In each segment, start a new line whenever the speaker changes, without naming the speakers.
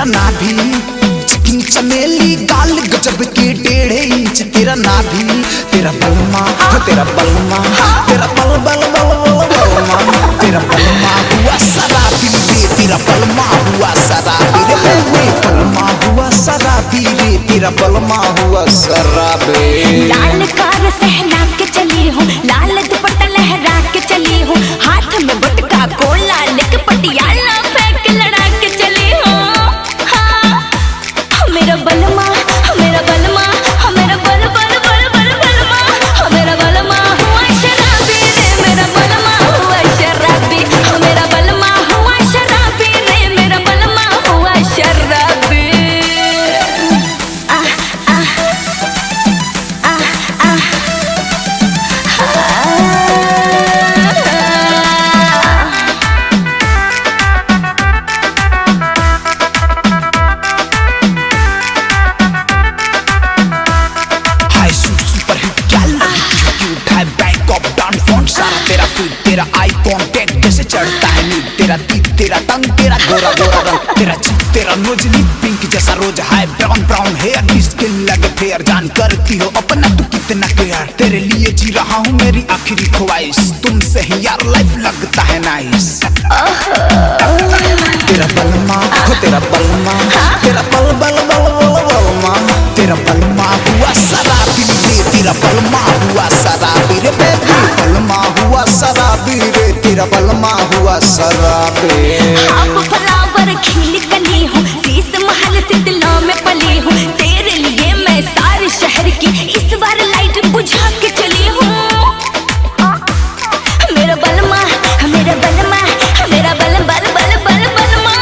नाभि, चिकनी चमेली गाल गजब के 1.5 इंच तेरा नाभि। तेरा बलमा तेरा बलमा तेरा बल बल बल बल बलमा, तेरा बलमा हुआ शराबी रे, तेरा बलमा हुआ शराबी रे, बलमा हुआ शराबी रे, तेरा बलमा हुआ शराबी।
लाल कार सहना के चली हूँ, लाल दुपट्टा लहरा के चली हूँ, हाथ में गुटका गोला लेके पटियाला फेंक लड़ा के चली हूँ। हाँ मेरा बलमा मेरा बलमा मेरा बल बल बल बल बलमा, मेरा बलमा हुआ शराबी रे, मेरा बलमा हुआ शराबी, मेरा बलमा हुआ शराबी रे, मेरा बलमा हुआ शराबी।
तेरा आई कांटेक्ट जैसे चढ़ता है नींद, तेरा तीत तेरा टंग तेरा गोरा गोरा रंग, तेरा चिक तेरा नोजली पिंक जैसा रोज है, ब्राउन ब्राउन हेयर स्किन लगे फेयर, जान करती हो अपना तू कितना केयर, तेरे लिए जी रहा हूँ मेरी आखिरी ख्वाहिश, तुमसे ही यार लाइफ लगता है नाइस। तेरा बलमा तेरा बलमा तेरा बल बल बल बल बलमा, तेरा बलमा हुआ शराबी रे, तेरा बलमा हुआ शराबी रे, बलमा हुआ शराबी रे, तेरा बलमा हुआ शराबी।
आप फ्लावर खिल कली हूँ, शीश महल से दिलों में पली हूँ, तेरे लिए मैं सारे शहर की इस बार लाइट बुझा के चली हूँ। मेरा बलमा मेरा बलमा मेरा बल बल बल बल बलमा,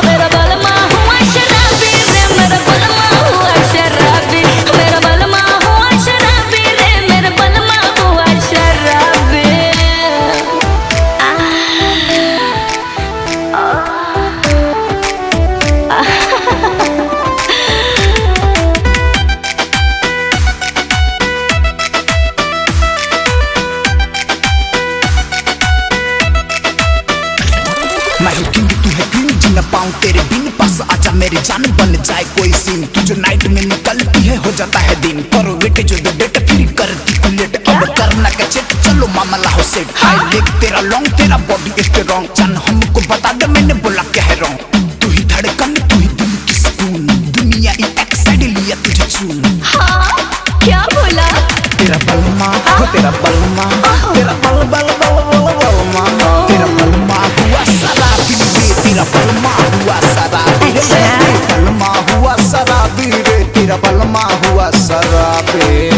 मेरा बलमा हुआ शराबी रे, मेरा बलमा हुआ शराबी, मेरा बलमा हुआ शराबी रे, मेरा बलमा हुआ शराबी।
मैं हूँ किंग तू है क्वीन, जी न पाऊँ तेरे बिन, पास आजा मेरी जान बन जाए कोई सीन, तू जो नाइट में निकलती है हो जाता है दिन, करो वेट जो दो डेट फिर करती तू लेट, अब करना का चेक चलो मामला हो सेट, हाई लेग तेरा लॉन्ग तेरा बॉडी स्ट्रॉन्ग, जान हमको बता दे मैंने बोला क्या है रॉन्ग, तू ही धड़कन तू ही दिल की सुकून, दुनिया ही एक साइड लिया तुझे चून।
हाँ क्या बोला?
तेरा बलमा तेरा बलमा तेरा बल बल बल बल बलमा, तेरा बलमा हुआ शराबी रे, तेरा बलमा हुआ शराबी रे, बलमा हुआ शराबी रे, तेरा बलमा हुआ शराबी।